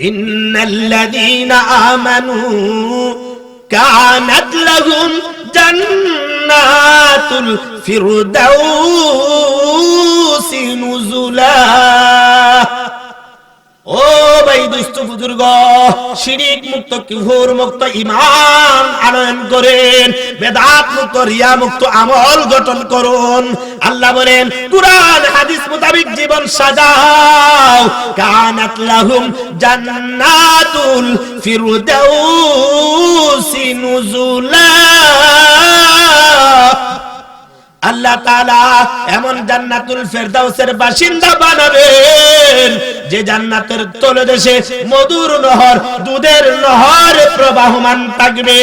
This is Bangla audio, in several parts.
ইন্নাল্লাযীনা আমানু কানাত লাহুম জান্নাতুল ফিরদাউসি নুজুলা। ও ভাই দুস্থ বুজুর্গ, শিরিক মুক্ত, কুফর মুক্ত ঈমান আনয়ন করেন, বেদাত মুক্ত, রিয়া মুক্ত আমল গঠন করুন। আল্লাহ বলেন কুরআন হাদিস মোতাবেক জীবন সাজাও। কানাত লাহুম জান্নাতুল ফিরদাউসি নুজুলা। আল্লাহ তাআলা এমন জান্নাতুল ফেরদাউসের বাসিন্দা বানাবেন যে জান্নাতের তলদেশে মধুর নহর, দুধের নহর প্রবাহমান থাকবে।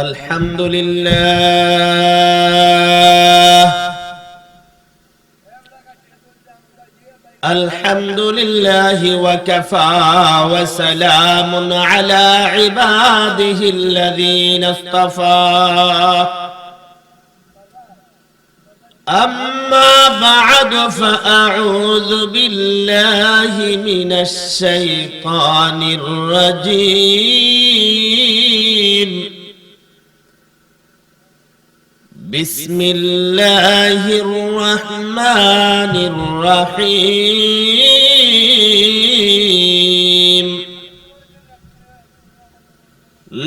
আলহামদুলিল্লাহ আলহামদুলিল্লাহি ওয়া কাফা ওয়া সালামুন আলা ইবাদিহিল্লাযীনা ইসতাফা। أما بعد فأعوذ بالله من الشيطان الرجيم. بسم الله الرحمن الرحيم.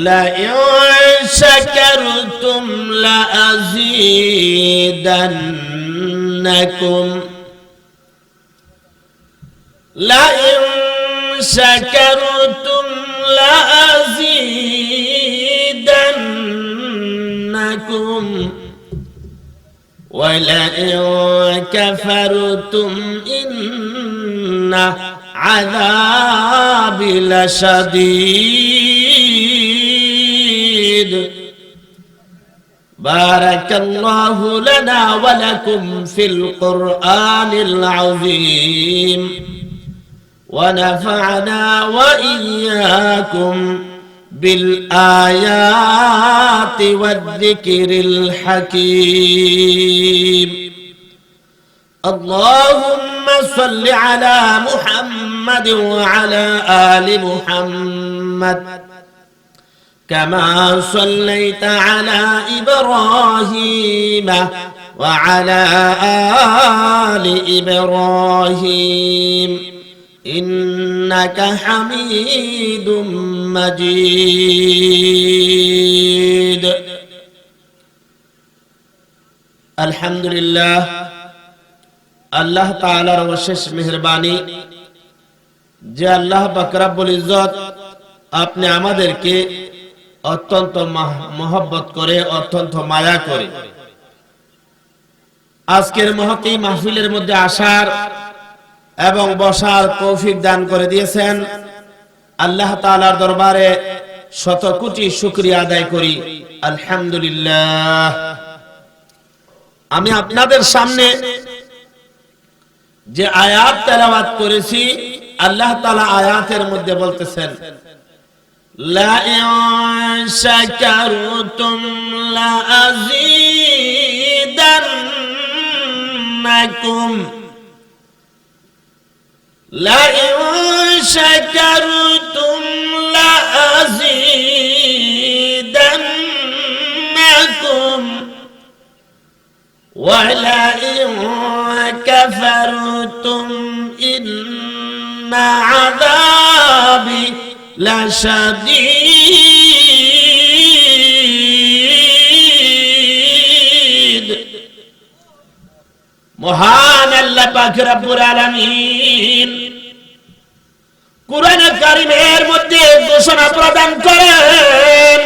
لئن شكرتم لأزيدنكم لئن شكرتم لأزيدنكم ولئن كفرتم إن عذابي لشديد. بارك الله لنا ولكم في القرآن العظيم ونفعنا وإياكم بالآيات والذكر الحكيم. اللهم صل على محمد وعلى آل محمد كما صليت على إبراهيم وعلى آل إبراهيم إنك حميد مجيد. الحمد لله আল্লাহ তাআলার অশেষ মেহেরবানি যে আল্লাহ পাক রব্বুল ইজ্জত আপনি আমাদেরকে অত্যন্ত মহব্বত করে, অত্যন্ত মায়া করে আজকের মহতী মাহফিলের মধ্যে আসার এবং বসার তৌফিক দান করে দিয়েছেন। আল্লাহ তাআলার দরবারে শত কোটি শুকরিয়া আদায় করি, আলহামদুলিল্লাহ। আমি আপনাদের সামনে যে আয়াত তেলাওয়াত করেছি, আল্লাহ তাআলা আয়াতের মধ্যে বলতেছেন لئن شكرتم لأزيدنكم لئن شكرتم لأزيدنكم ولئن كفرتم إن عذابي লাশাদীদ। মহান আল্লাহ পাক রব্বুল আলামিন কুরআন কারীমের মধ্যে ঘোষণা প্রদান করেন,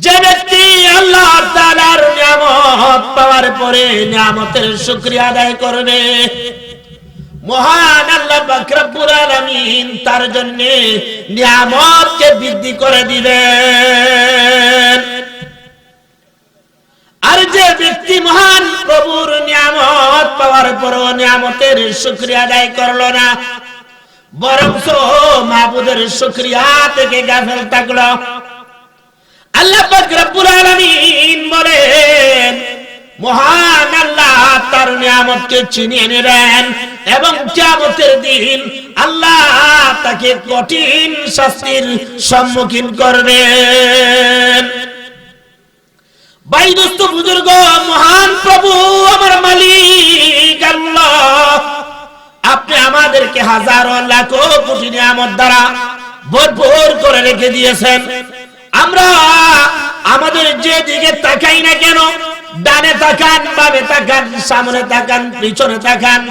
যে ব্যক্তি আল্লাহ তাআলার নিয়ামত পাওয়ার পরে নিয়ামতের শুকরিয়া আদায় করবে, মহান আল্লাহ পাক রব্বুল আলামিন তার জন্য নিয়ামতকে বৃদ্ধি করে দিবেন। আর যে ব্যক্তি মহান প্রভুর নিয়ামত পাওয়ার পরও নিয়ামতের শুকরিয়া আদায় করলো না, বরং মাবুদের শুকরিয়া থেকে গাফেল থাকলো, আল্লাহ পাক রব্বুল আলামিন বলেন মহান আল্লাহ তার নিয়ামতকে ছিনিয়ে নেবেন, এবং কিয়ামতের দিন আল্লাহ তাকে কঠিন শাস্তির সম্মুখীন করবেন। ভাই দোস্ত বুজুর্গ, মহান প্রভু আমার মালিক আল্লাহ আপনি আমাদেরকে হাজারো লাখো কোটি নিয়ামত দ্বারা ভরপুর করে রেখে দিয়েছেন। আমরা আমাদের যে দিকে তাকাই না কেন, ডানে তাকান, বামে তাকান, সামনে তাকান, পিছনে তাকান,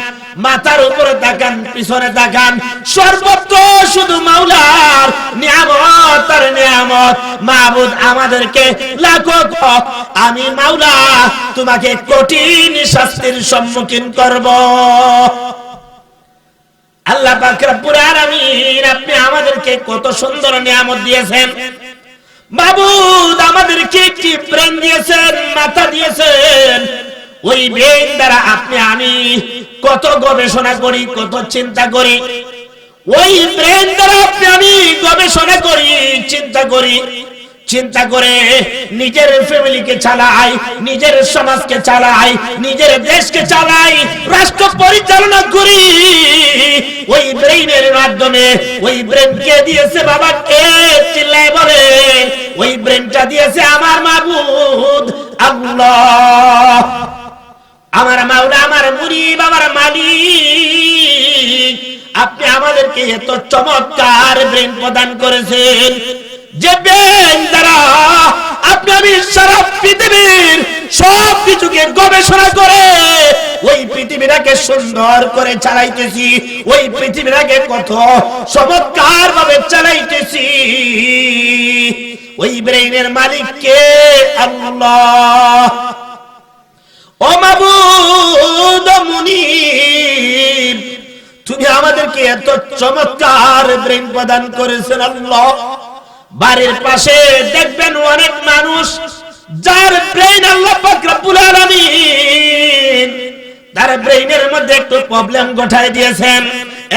মাথার উপরে তাকান, পিছনে তাকান, সর্বত্র শুধু মাওলার নিয়ামত আর নিয়ামত। মাবুদ আমাদেরকে লাখো আমি মাওলা তোমাকে কঠিন শাস্তির সম্মুখীন করব। আল্লাহ পাক রব্বুল আলামিন আপনি আমাদেরকে কত সুন্দর নিয়ামত দিয়েছেন। মাবুদ আমাদেরকে একটি ব্রেন দিয়েছেন, মাথা দিয়েছেন। ওই ব্রেন দ্বারা আপনি আমি কত গবেষণা করি, কত চিন্তা করি। ওই ব্রেন দ্বারা আপনি আমি গবেষণা করি, চিন্তা করি, চিন্তা করে নিজের ফ্যামিলিকে চালাই, নিজের সমাজকে চালাই, নিজের দেশকে চালাই, রাষ্ট্র পরিচালনা করি ওই ব্রেইনের মাধ্যমে। ওই ব্রেন কে দিয়েছে বাবা? কে? চিল্লায় বলে। ওই ব্রেনটা দিয়েছে আমার মাবুদ আল্লাহ, আমার মাওলা, আমার মুরিদ, আমার মালিক। আপনি আমাদেরকে এত চমৎকার ব্রেন প্রদান করেছেন যে ব্রেন দ্বারা আপনি আমি সারা পৃথিবীর সব কিছুকে গবেষণা করে ওই পৃথিবীটাকে সুন্দর করে চালাইতেছি। ওই পৃথিবীটাকে কত চমৎকার ভাবে চালাইতেছি। ওই ব্রেইনের মালিক কে? আল্লাহ। ও মাবুদ মুনিব, তুমি আমাদেরকে এত চমৎকার ব্রেইন প্রদান করেছেন আল্লাহ। বাড়ির পাশে দেখবেন অনেক মানুষ যার ব্রেইন আল্লাহ পাক রব্বুল আলামিন তার ব্রেইনের মধ্যে একটু প্রবলেম ঘটায় দিয়েছেন,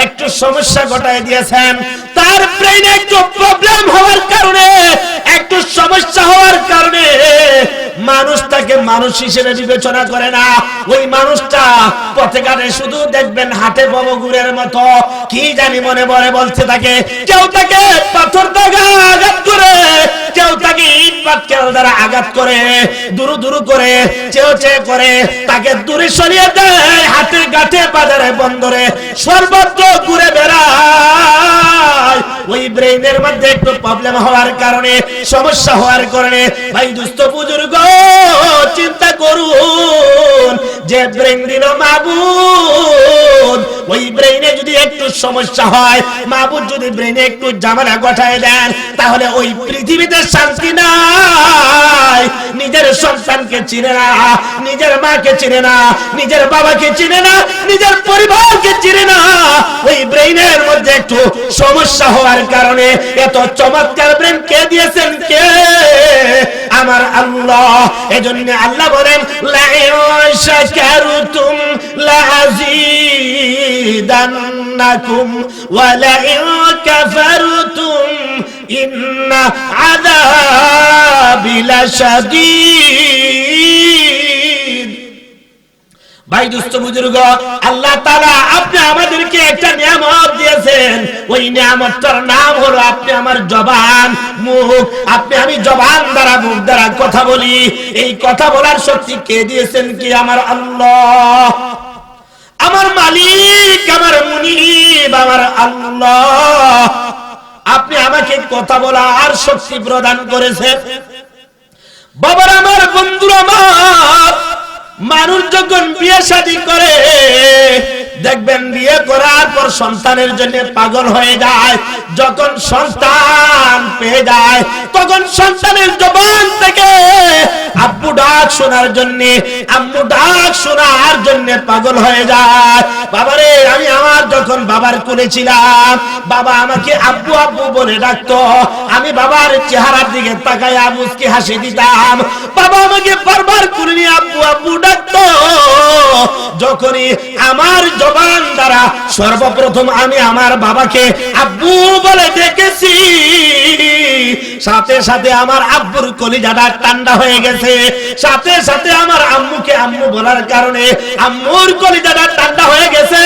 একটু সমস্যা ঘটায় দিয়েছেন। তার ব্রেইনে একটু প্রবলেম হওয়ার কারণে, একটু সমস্যা হওয়ার কারণে মানুষ তাকে মানুষ হিসেবে বিবেচনা করে না। ওই মানুষটা পথে ঘাটে শুধু দেখবেন হাটে ববগুরের মতো কি জানি মনে মনে বলতে থাকে। কেউ তাকে পাথর দ্বারা আঘাত করে, কেউ তাকে ইট পাটকেল দ্বারা আঘাত করে, দুরু দুরু করে, চেয়ে করে তাকে দূরে সরিয়ে দেয়। হাটে ঘাটে বাজারে বন্দরে সর্বত্র ঘুরে বেড়ায়। ওই ব্রেইনের মধ্যে একটু প্রবলেম হওয়ার কারণে, সমস্যা হওয়ার কারণে ভাই দুস্থ বুজুর্গ চিন্তা করুন যে ব্রেইন দিল মাবুদ। ওই ব্রেইনে যদি একটু সমস্যা হয়, মাবুদ যদি ব্রেইনে একটু ঝামেলা ঘটায় দেন, তাহলে ওই পৃথিবীতে শান্তি নাই। নিজের সন্তানকে চিনে না, নিজের মাকে চিনে না, নিজের বাবাকে চিনে না, নিজের পরিবারকে চিনে না। ওই ব্রেইনের মধ্যে একটু সমস্যা হওয়ার কারণে এত চমৎকার ব্রেইন কে দিয়েছেন? কে? আমার আল্লাহ। এজন্য আল্লাহ বলেন লা ইন শাকারতুম লাযীদান্নাকুম ওয়া লা ইন কাফারতুম ইন্না আযাবি লাশাদীদ। ভাই দুস্থ বুজুর্গ, আল্লাহ তাআলা আপনি আমাদেরকে একটা নিয়ামত দিয়েছেন। ওই নিয়ামতটার নাম হলো আপনি আমার জবান, মুখ। আপনি আমি জবান দ্বারা, মুখ দ্বারা কথা বলি। এই কথা বলার শক্তি কে দিয়েছেন? কি? আমার আল্লাহ, আমার মালিক, আমার মুনিব, আমার আল্লাহ। আপনি আমাকে কথা বলার শক্তি প্রদান করেছেন। বাবার আমার, বন্ধুরা আমার, মানুষ যখন বিয়ে শাদী করে দেখবেন বিয়ে করার পর সন্তানের জন্য পাগল হয়ে যায়। যখন সন্তান পেয়ে যায় তখন সন্তানের জবান থেকে আব্বু ডাক শোনার জন্য, আম্মু ডাক শোনার জন্য পাগল হয়ে যায়। বাবারে, আমি আমার যখন বাবার কোলে ছিলাম, বাবা আমাকে আব্বু আব্বু বলে ডাকতো, আমি বাবার চেহারার দিকে তাকায় মুচকি হাসি দিতাম। বাবা আমাকে বারবার কোলে নিয়ে আব্বু আব্বু ডাকতো। যখনই আমার জবান দ্বারা সর্বপ্রথম আমি আমার বাবাকে আব্বু বলে ডেকেছি, সাথে সাথে আমার আব্বুর কলিজাটা ঠান্ডা হয়ে গেছে। সাথে সাথে আমার আম্মুকে আম্মু বলার কারণে আম্মুর কলিজাটা ঠান্ডা হয়ে গেছে।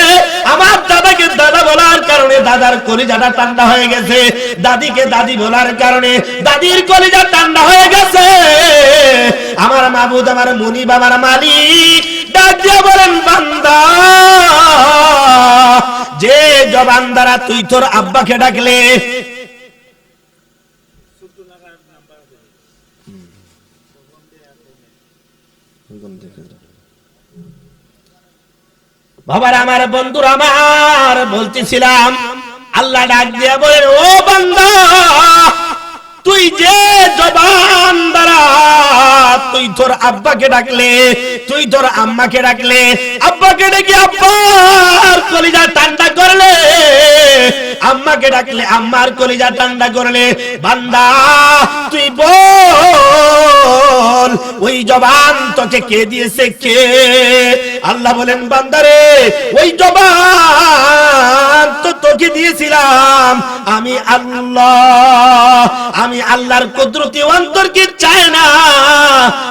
আমার দাদাকে দাদা বলার কারণে দাদার কলিজাটা ঠান্ডা হয়ে গেছে। দাদিকে দাদি বলার কারণে দাদির কলিজা ঠান্ডা হয়ে গেছে। আমার মাবুদ, আমার মুনিব, আমার মালিক ডাক দিয়ে বলেন, বান্দা, যে জবান দ্বারা তুই তোর আব্বাকে ডাকলে, বাবার আমার বন্ধুরা আমার বলতেছিলাম, আল্লাহ ডাক দিয়ে বলেন, ও বান্দা, তুই যে জবান দ্বারা তুই তোর আব্বাকে ডাকলে, তুই তোর আম্মাকে ডাকলে, আব্বাকে ডেকে আব্বার কলিজা ঠান্ডা করলে, আম্মাকে ডাকলে আম্মার কলিজা ঠান্ডা করলে, বান্দা তুই বল ওই জবান তোকে কে দিয়েছে? কে? আল্লাহ বলেন, বান্দারে, ওই জবান তো তোকে দিয়েছিলাম আমি আল্লাহ। আমি আল্লাহর কুদরতি অন্তর কি চায় না?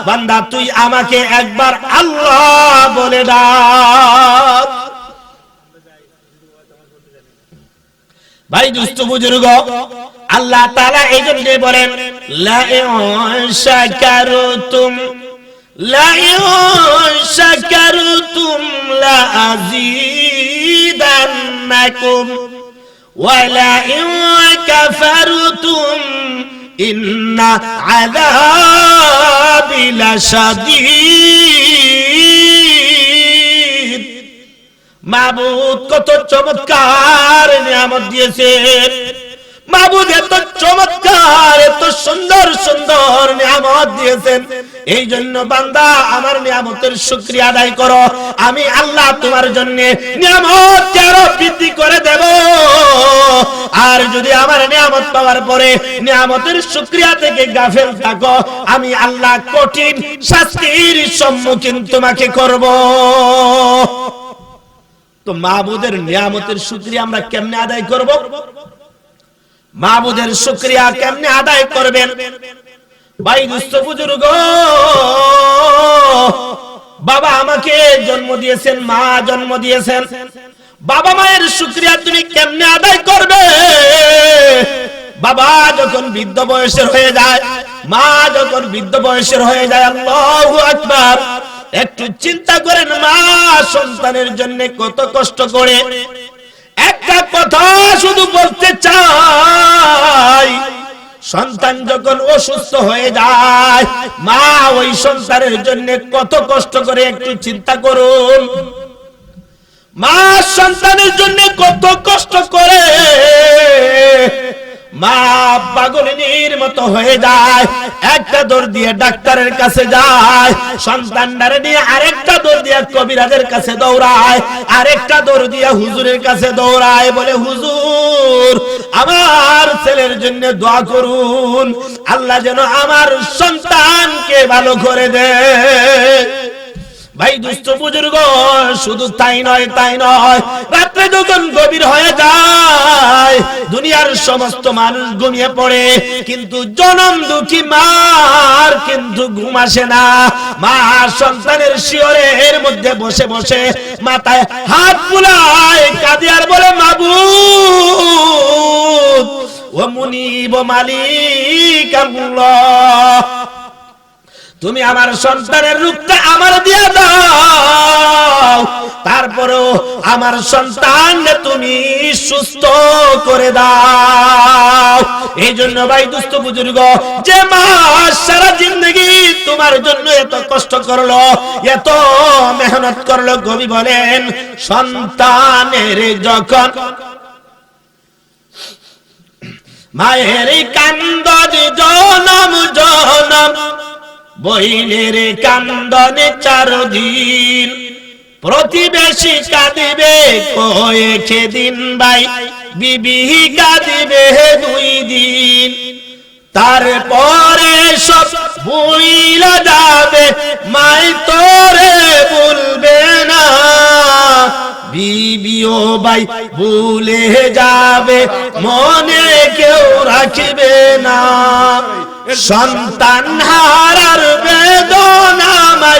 বান্দা তুই আমাকে একবার আল্লাহ বলে ডাক। ভাই দুস্থ বুজুর্গ, আল্লাহ তাআলা এই জন্য বলেন, লা ইন শাকারতুম লা আযীদান্নাকুম ওয়া লা ইন কাফারতুম ইন্না আযাবি লাশাদীদ। মাবুদ কত চমৎকার নিয়ামত দিয়েছেন। মাবুদ এত চমৎকার, এত সুন্দর সুন্দর নিয়ামত দিয়েছেন। এই জন্য বান্দা আমার নিয়ামতের শুকরিয়া আদায় করো। আমি আল্লাহ তোমার জন্য নিয়ামত আরো বৃদ্ধি করে দেব। আর যদি আমার নিয়ামত পাওয়ার পরে নিয়ামতের শুকরিয়া থেকে গাফেল থাকো, আমি আল্লাহ কঠিন শাস্তির সম্মুখীন তোমাকে করব। তো মাবুদের নিয়ামতের শুকরিয়া আমরা কেমনে আদায় করব? মাবুদের শুকরিয়া কেমনে আদায় করবেন? ভাই দুস্থ বুজুর্গ, বাবা আমাকে জন্ম দিয়েছেন, মা জন্ম দিয়েছেন, বাবা মায়ের শুকরিয়া তুমি কেমনে আদায় করবে? বাবা যখন বৃদ্ধ বয়সের হয়ে যায়, মা যখন বৃদ্ধ বয়সের হয়ে যায়, আল্লাহু আকবার, একটু চিন্তা করেন, মা সন্তানের জন্য কত কষ্ট করে। একটা কথা শুধু বলতে চাই, সন্তান যখন অসুস্থ হয়ে যায়, মা ওই সন্তানের জন্য কত কষ্ট করে একটু চিন্তা করুন। মা সন্তানের জন্য কত কষ্ট করে। মা পাগলিনীর মতো হয়ে যায়, একটা দৌড় দিয়ে ডাক্তারের কাছে যায়, সন্তানটারে নিয়ে আরেকটা দৌড় দিয়ে কবিরাজের কাছে দৌড়ায়, আরেকটা দৌড় দিয়ে হুজুরের কাছে দৌড়ায়, বলে হুজুর আমার ছেলের জন্য দোয়া করুন, আল্লাহ যেন আমার সন্তানকে ভালো করে দেয়। ভাই দুস্থ বুজুর্গ, শুধু তাই নয়, রাত্রে যখন গভীর হয়ে যায়, দুনিয়ার সমস্ত মানুষ ঘুমিয়ে পড়ে, কিন্তু জনম দুঃখী মার কিন্তু ঘুম আসে না। মা সন্তানের শিয়রের মধ্যে বসে বসে মাথায় হাত বুলায়, কাঁদে আর বলে, মাবুদ ও মুনিব মালিক আল্লাহ, তুমি আমার সন্তানের রূপটা আমার দিয়ে দাও, তারপরেও আমার সন্তান তুমি সুস্থ করে দাও। এই জন্য ভাই দুস্থ বুজুর্গ, যে মা সারা জিন্দগি তোমার জন্য এত কষ্ট করলো, এত মেহনত করলো, কবি বলেন, সন্তানের যখন মায়ের কান্দনে জনম জনম, বইনের কান্দনে 4 দিন, প্রতিবেশী কাঁদিবে কয়েক দিন ভাই, বিবি কাঁদিবে 2 দিন, তারপরে সব ভুইলা যাবে, মাই তোরে বলবে না, বিবিও ভাই ভুলে যাবে, মনে কেউ রাখবে না। সন্তান হারার বেদনা আমার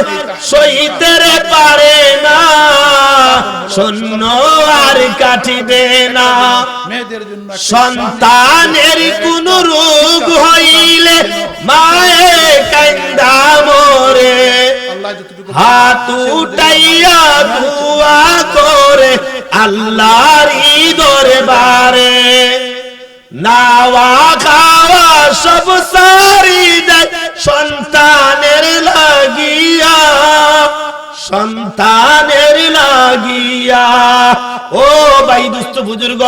সইতে পারে না, শূন্য আর কাটিবে না। সন্তানের কোন রোগ হইলে মায়ে কান্দা মরে, হাত উঠাইয়া দোয়া করে আল্লাহর দরবারে, নাওয়া খাওয়া সব সারি দেয় সন্তানের লাগিয়া, সন্তানের লাগিয়া। ও ভাই দুস্থ বুজুর্গ,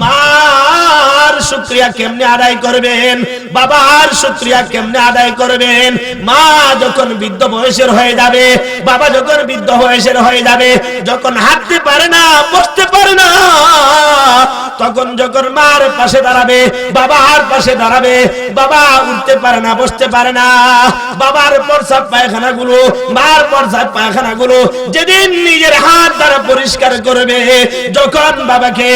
মার শুকরিয়া কেমনে আদায় করবেন, বাবার শুকরিয়া কেমনে আদায় করবেন? মা যখন বৃদ্ধ বয়সের হয়ে যাবে, বাবা যখন বৃদ্ধ বয়সের হয়ে যাবে, যখন হাঁটতে পারে না, বসতে পারে না, তখন যখন মার পাশে দাঁড়াবে, বাবার পাশে দাঁড়াবে, বাবা উঠতে পারে না, বসতে পারে না, বাবার প্রস্রাব পায়খানা গুলো, মার প্রস্রাব পায়খানা গুলো যেদিন নিজের হাত দ্বারা পরিষ্কার করবে, যখন বাবাকে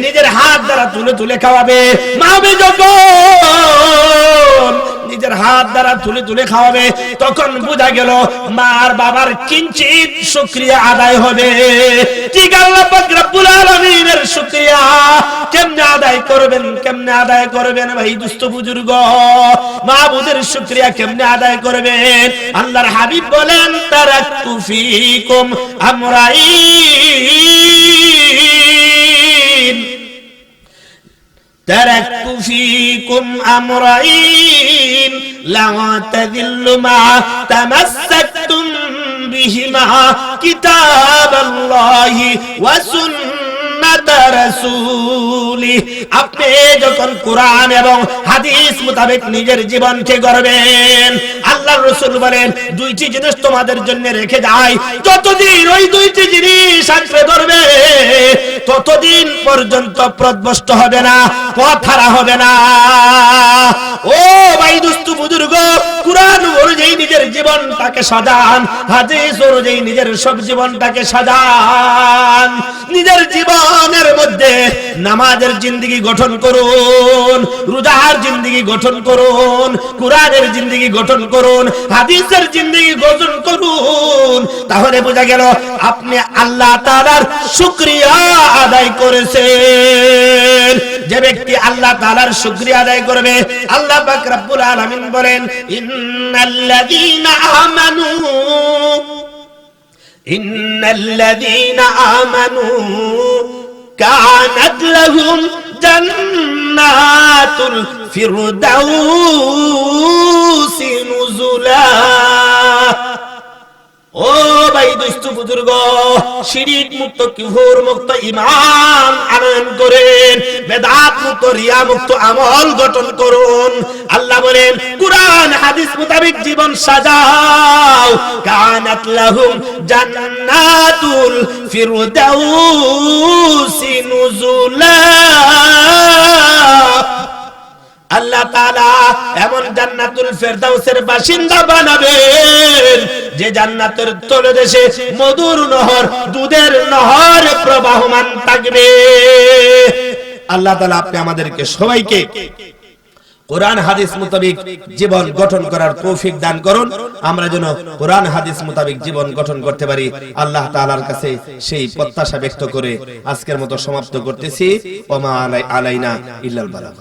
নিজের হাত দ্বারা তুলে তুলে খাওয়াবে, মাবে যখন নিজের হাত দ্বারা তুলে তুলে খাওয়াবে, তখন বোঝা গেল মার বাবার কিঞ্চিত শুকরিয়া আদায় হবে। ঠিক আল্লাহ পাক রব্বুল আলামিনের শুকরিয়া কেমনে আদায় করবেন, কেমনে আদায় করবেন ভাই দুস্থ বুজুর্গ? মাবুদের শুকরিয়া কেমনে আদায় করবেন? আল্লাহর হাবিব বলেন, তারাকতু ফীকুম আমরাইন, তারাকতু ফীকুম আমরাইন লা তাযিল্লু মা তামাসসাকতুম বিহিমা কিতাবাল্লাহি ওয়া সুন্নাত রাসূলি। আপনি যখন কোরআন এবং হাদিস মোতাবেক নিজের জীবনকে গড়বেন, আল্লাহর রাসূল বলেন 2টি জিনিস তোমাদের জন্য রেখে যায়, যতদিন ওই 2টি জিনিস আঁকড়ে ধরবে ততদিন পর্যন্ত পথভ্রষ্ট হবে না, পথ হারা হবে না। ও ভাই দুস্থ বুজুর্গ, কোরআন অনুযায়ী নিজের জীবনটাকে সাজান, হাদিস অনুযায়ী নিজের সব জীবনটাকে সাজান। নিজের জীবনের মধ্যে নামাজের জিন্দেগি গঠন করুন, রোজার জিন্দেগি গঠন করুন, কোরআনের জিন্দেগি গঠন করুন, হাদিসের জিন্দেগি গঠন করুন। তাহলে বোঝা গেল আপনি আল্লাহ তাআলার শুকরিয়া আদায় করেছেন। যে ব্যক্তি আল্লাহ তাআলার শুকরিয়া আদায় করবে, আল্লাহ পাক রব্বুল আলামিন বলেন, ইন্নাল্লাযীনা আমানু কানাত লাহুম জান্নাতুল ফিরদাউসি নুজুলা। ও ভাই দুস্থ বুজুর্গ, শিরিক মুক্ত, কুফর মুক্ত ঈমান আনয়ন করেন, বেদাত মুক্ত, রিয়া মুক্ত আমল গঠন করুন। আল্লাহ বলেন, কুরআন হাদিস মোতাবেক জীবন সাজাও। কানাত লাহুম জান্নাতুল ফিরদাউসি নুজুলা। আল্লাহ তাআলা এমন জান্নাতুল ফেরদাউসের বাসিন্দা বানাবেন যে জান্নাতের তলদেশে মধুর নহর, দুধের নহর প্রবাহমান থাকবে। আল্লাহ তাআলা আপনি আমাদেরকে সবাইকে কোরআন হাদিস মোতাবেক জীবন গঠন করার তৌফিক দান করুন। আমরা যেন কোরআন হাদিস মোতাবেক জীবন গঠন করতে পারি, আল্লাহ তাআলার কাছে সেই প্রত্যাশা ব্যক্ত করে আজকের মতো সমাপ্ত করতেছি। ওয়া মা আলাইনা ইল্লাল বালাগ।